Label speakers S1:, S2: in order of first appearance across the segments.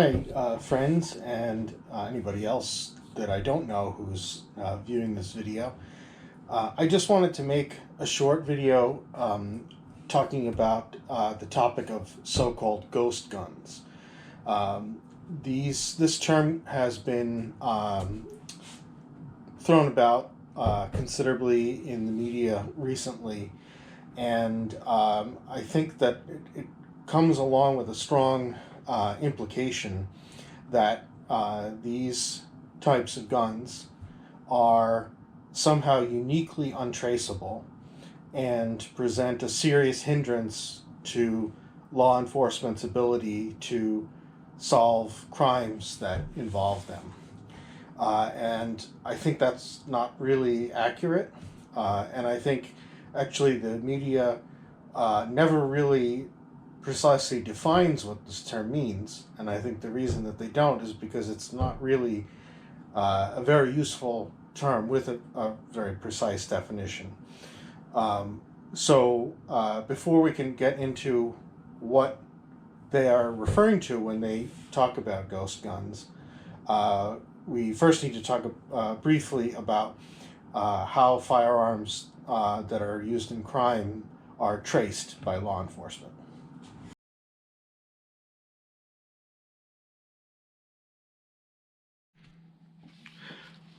S1: Hi, friends, and anybody else that I don't know who's viewing this video. I just wanted to make a short video talking about the topic of so-called ghost guns. Um, this term has been thrown about considerably in the media recently, and I think that it comes along with a strong implication that these types of guns are somehow uniquely untraceable and present a serious hindrance to law enforcement's ability to solve crimes that involve them. And I think that's not really accurate. And I think actually the media never really precisely defines what this term means. And I think the reason that they don't is because it's not really a very useful term with a very precise definition. Before we can get into what they are referring to when they talk about ghost guns, we first need to talk briefly about how firearms that are used in crime are traced by law enforcement.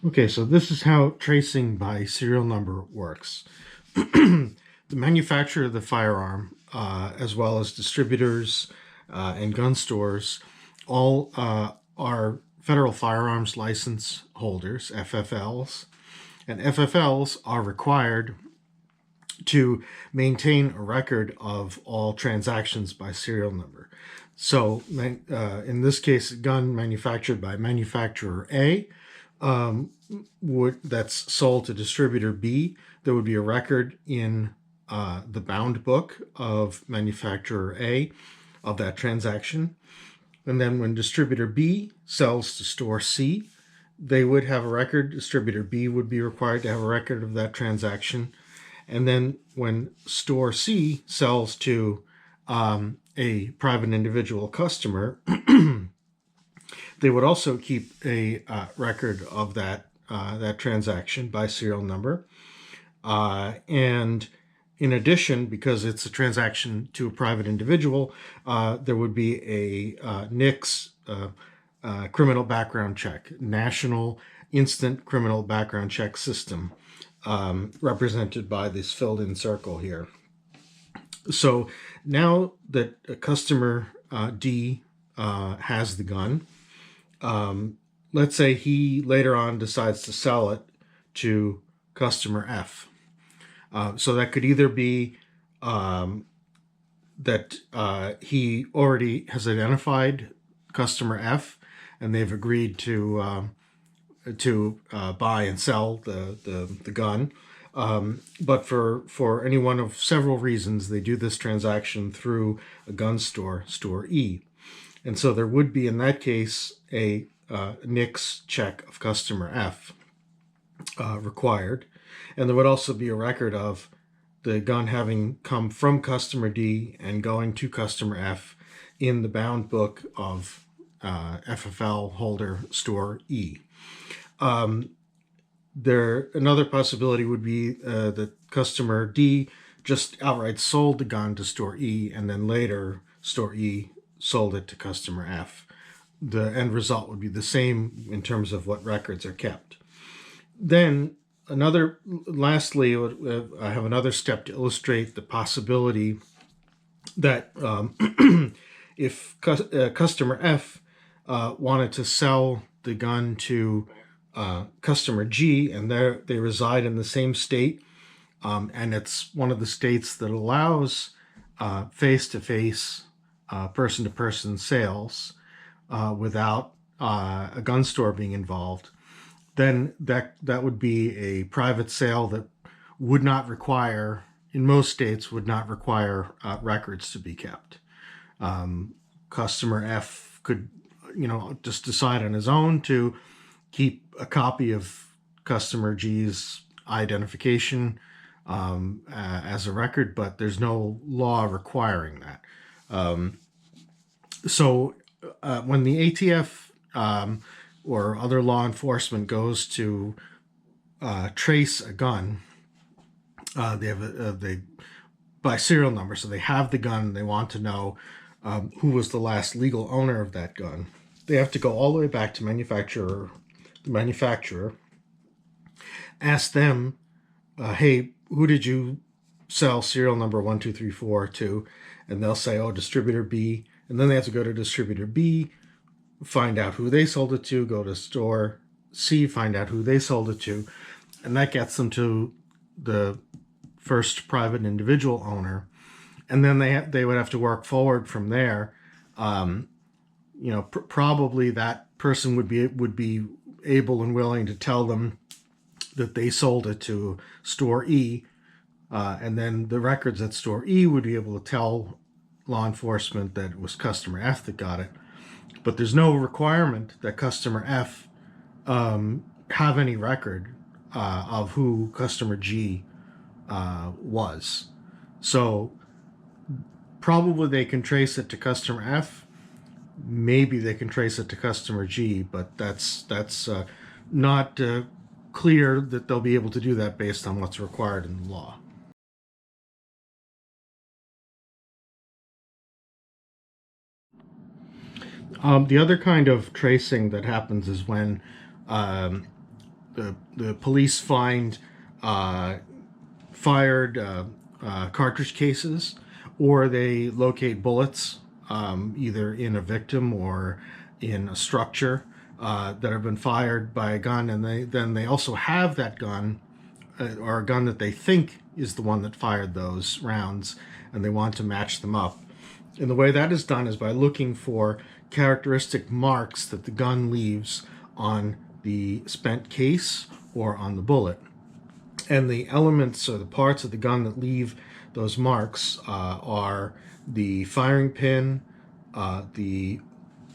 S1: Okay, so this is how tracing by serial number works. The manufacturer of the firearm, as well as distributors and gun stores, all are federal firearms license holders, FFLs, and FFLs are required to maintain a record of all transactions by serial number. So in this case, a gun manufactured by manufacturer A that's sold to distributor B, there would be a record in the bound book of manufacturer A of that transaction. And then when distributor B sells to store C, they would have a record. Distributor B would be required to have a record of that transaction. And then when store C sells to a private individual customer, they would also keep a record of that transaction by serial number. And in addition, because it's a transaction to a private individual, there would be a NICS criminal background check, National Instant Criminal Background Check System, represented by this filled-in circle here. So now that a customer D has the gun, let's say he later on decides to sell it to customer F. So that could either be that he already has identified customer F and they've agreed to buy and sell the gun. But for any one of several reasons, they do this transaction through a gun store, store E. And so there would be, in that case, a NICS check of customer F required. And there would also be a record of the gun having come from customer D and going to customer F in the bound book of FFL holder store E. Another possibility would be that customer D just outright sold the gun to store E, and then later store E sold it to customer F. The end result would be the same in terms of what records are kept. Then lastly, I have another step to illustrate the possibility that if customer F wanted to sell the gun to customer G, and they reside in the same state, and it's one of the states that allows face-to-face, person-to-person sales without a gun store being involved, then that would be a private sale that would not require, in most states, would not require records to be kept. Customer F could, just decide on his own to keep a copy of customer G's identification as a record, but there's no law requiring that. So when the ATF or other law enforcement goes to trace a gun, they by serial number, so they have the gun. They want to know who was the last legal owner of that gun. They have to go all the way back to the manufacturer, ask them, "Hey, who did you sell serial number 1234 to?" And they'll say, "Oh, distributor B." And then they have to go to distributor B, find out who they sold it to, go to store C, find out who they sold it to, and that gets them to the first private individual owner. And then they would have to work forward from there. Probably that person would be able and willing to tell them that they sold it to store E, and then the records at store E would be able to tell law enforcement that it was customer F that got it. But there's no requirement that customer F have any record of who customer G was. So probably they can trace it to customer F. Maybe they can trace it to customer G, but that's not clear that they'll be able to do that based on what's required in the law. The other kind of tracing that happens is when the police find fired cartridge cases, or they locate bullets either in a victim or in a structure that have been fired by a gun, and they also have that gun or a gun that they think is the one that fired those rounds, and they want to match them up. And the way that is done is by looking for characteristic marks that the gun leaves on the spent case or on the bullet. And the elements or the parts of the gun that leave those marks are the firing pin, the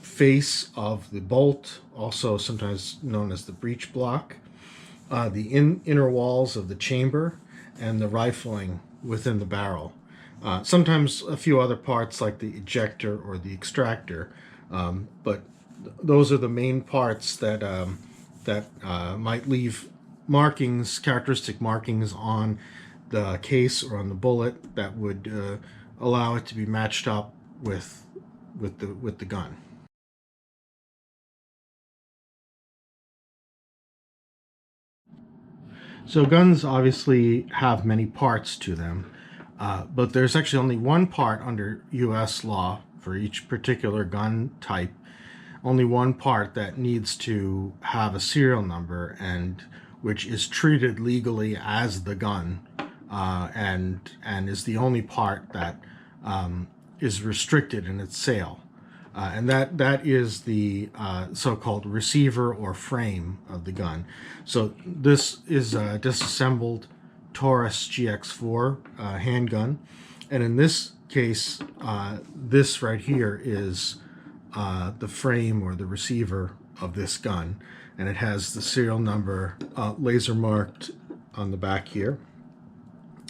S1: face of the bolt, also sometimes known as the breech block, the inner walls of the chamber, and the rifling within the barrel. Sometimes a few other parts like the ejector or the extractor, but those are the main parts that might leave markings, characteristic markings on the case or on the bullet that would allow it to be matched up with the gun. So guns obviously have many parts to them, but there's actually only one part under U.S. law for each particular gun type, only one part that needs to have a serial number and which is treated legally as the gun, and is the only part that is restricted in its sale. And that is the so-called receiver or frame of the gun. So this is a disassembled Taurus GX4 handgun, and in this case, this right here is the frame or the receiver of this gun, and it has the serial number laser marked on the back here.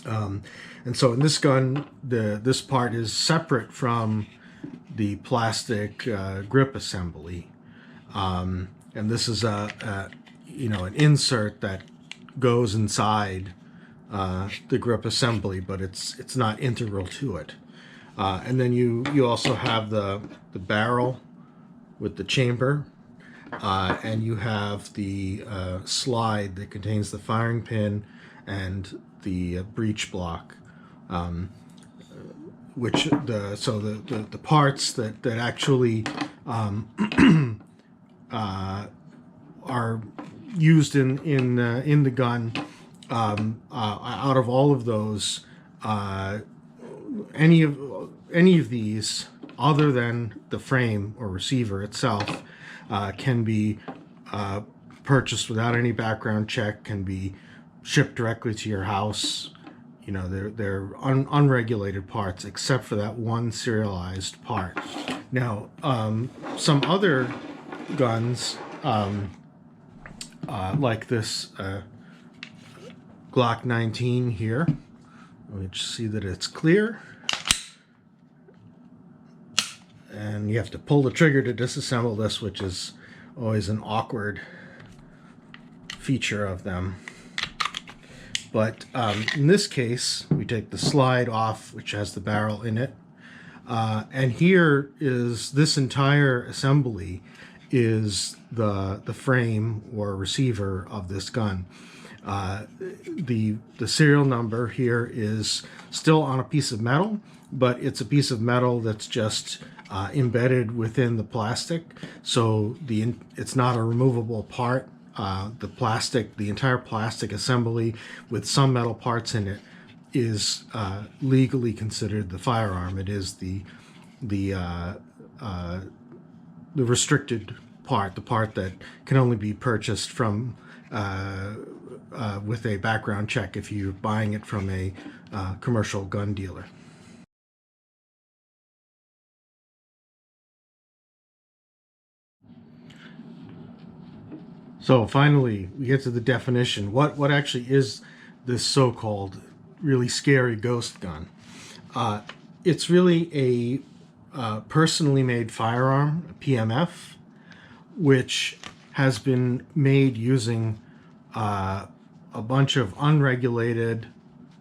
S1: And so in this gun, this part is separate from the plastic grip assembly, and this is an insert that goes inside the grip assembly, but it's not integral to it. And then you also have the barrel with the chamber, and you have the slide that contains the firing pin and the breech block. The parts that actually are used in the gun, out of all of those, any of these other than the frame or receiver itself can be purchased without any background check, can be shipped directly to your house. They're unregulated parts except for that one serialized part. Now, some other guns, like this Glock 19 here, let me just see that it's clear. and you have to pull the trigger to disassemble this, which is always an awkward feature of them. But in this case, we take the slide off, which has the barrel in it. And here is this entire assembly is the frame or receiver of this gun. The serial number here is still on a piece of metal, but it's a piece of metal that's just embedded within the plastic. So it's not a removable part. The entire plastic assembly with some metal parts in it is legally considered the firearm. It is the restricted part, the part that can only be purchased from with a background check if you're buying it from a commercial gun dealer. So finally, we get to the definition. What actually is this so-called really scary ghost gun? It's really a personally made firearm, a PMF, which has been made using a bunch of unregulated,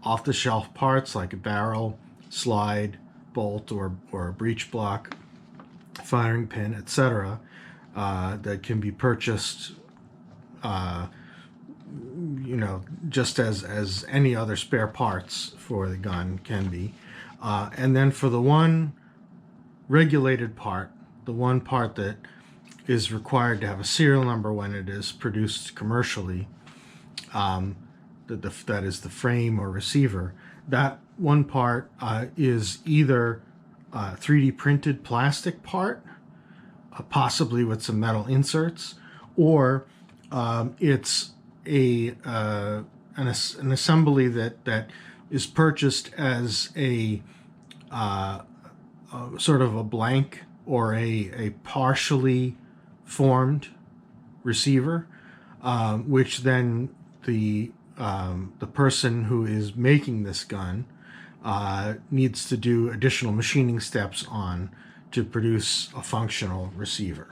S1: off-the-shelf parts like a barrel, slide, bolt, or a breech block, firing pin, etc., that can be purchased just as any other spare parts for the gun can be. And then for the one regulated part, the one part that is required to have a serial number when it is produced commercially, that is the frame or receiver, that one part is either a 3D printed plastic part, possibly with some metal inserts, or it's an assembly that is purchased as a sort of a blank or a partially formed receiver, which then the person who is making this gun needs to do additional machining steps on to produce a functional receiver.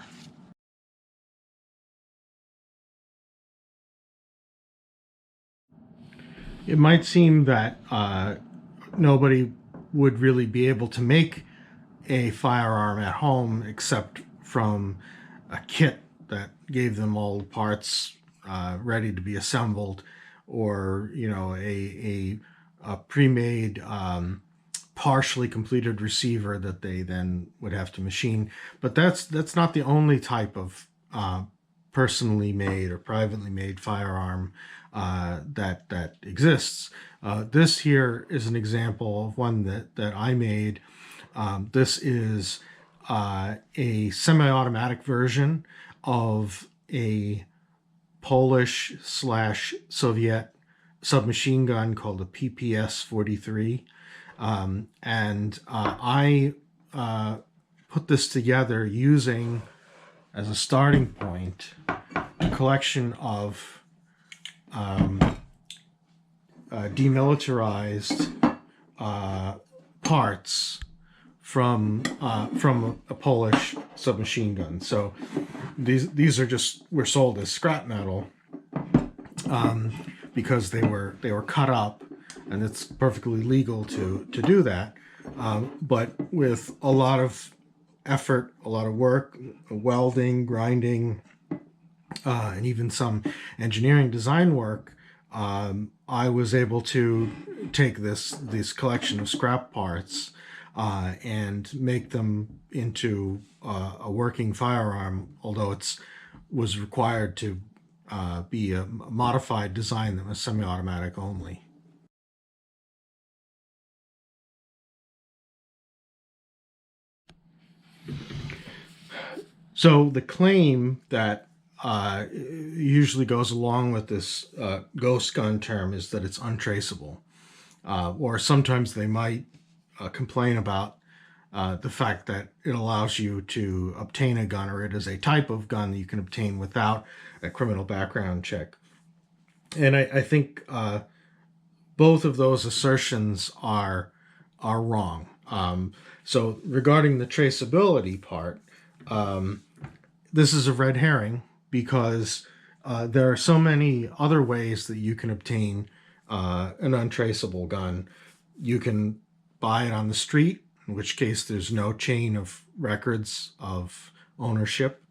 S1: It might seem that nobody would really be able to make a firearm at home except from a kit that gave them all the parts ready to be assembled, or a pre-made partially completed receiver that they then would have to machine. But that's not the only type of personally made or privately made firearm that exists. This here is an example of one that I made. This is a semi-automatic version of a Polish/Soviet submachine gun called a PPS-43. And I put this together using, as a starting point, a collection of demilitarized parts from a Polish submachine gun. So these were sold as scrap metal because they were cut up, and it's perfectly legal to do that. But with a lot of effort, a lot of work, welding, grinding, and even some engineering design work, I was able to take this collection of scrap parts and make them into a working firearm, although it was required to be a modified design that was semi-automatic only. So the claim that usually goes along with this ghost gun term is that it's untraceable, or sometimes they might complain about the fact that it allows you to obtain a gun, or it is a type of gun that you can obtain without a criminal background check. And I think both of those assertions are wrong. So regarding the traceability part, this is a red herring because there are so many other ways that you can obtain an untraceable gun. You can buy it on the street, in which case there's no chain of records of ownership.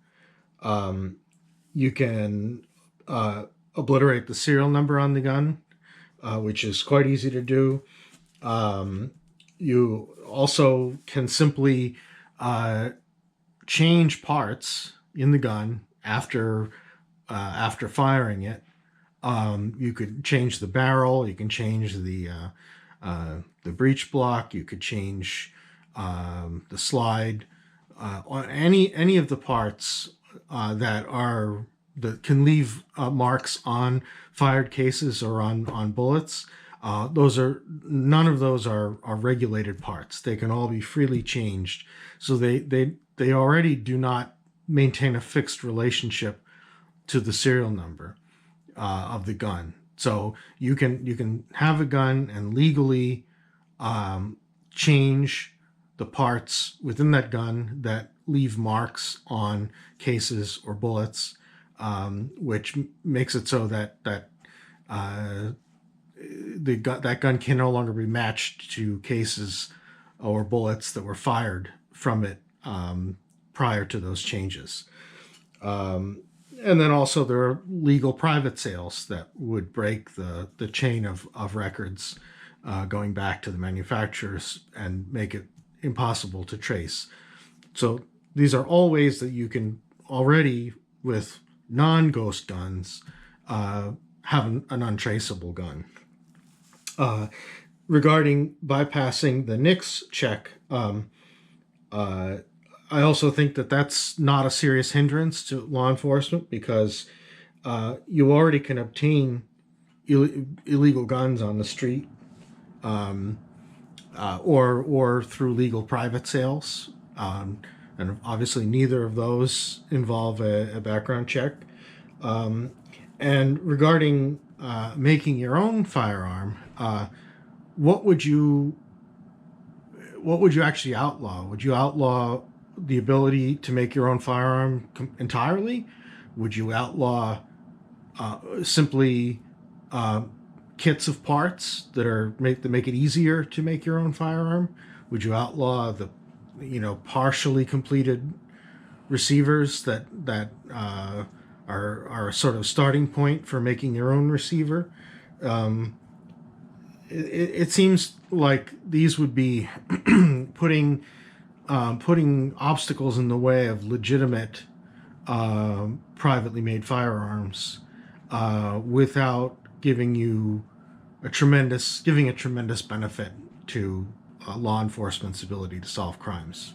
S1: You can obliterate the serial number on the gun, which is quite easy to do. You also can simply change parts in the gun after firing it. You could change the barrel. You can change the breech block. You could change the slide. Any of the parts that can leave marks on fired cases or on bullets. Those are none of those are regulated parts. They can all be freely changed. So they already do not maintain a fixed relationship to the serial number of the gun. So you can have a gun and legally change the parts within that gun that leave marks on cases or bullets, which makes it so that that gun can no longer be matched to cases or bullets that were fired from it prior to those changes. And then also there are legal private sales that would break the chain of records going back to the manufacturers and make it impossible to trace. So these are all ways that you can already, with non-ghost guns, have an untraceable gun. Regarding bypassing the NICS check, I also think that that's not a serious hindrance to law enforcement because you already can obtain illegal guns on the street or through legal private sales. And obviously, neither of those involve a background check. And regarding making your own firearm, what would you actually outlaw? Would you outlaw the ability to make your own firearm entirely? Would you outlaw simply kits of parts that make it easier to make your own firearm? Would you outlaw the partially completed receivers that are a sort of starting point for making your own receiver? It seems like these would be putting obstacles in the way of legitimate privately made firearms without giving a tremendous benefit to law enforcement's ability to solve crimes.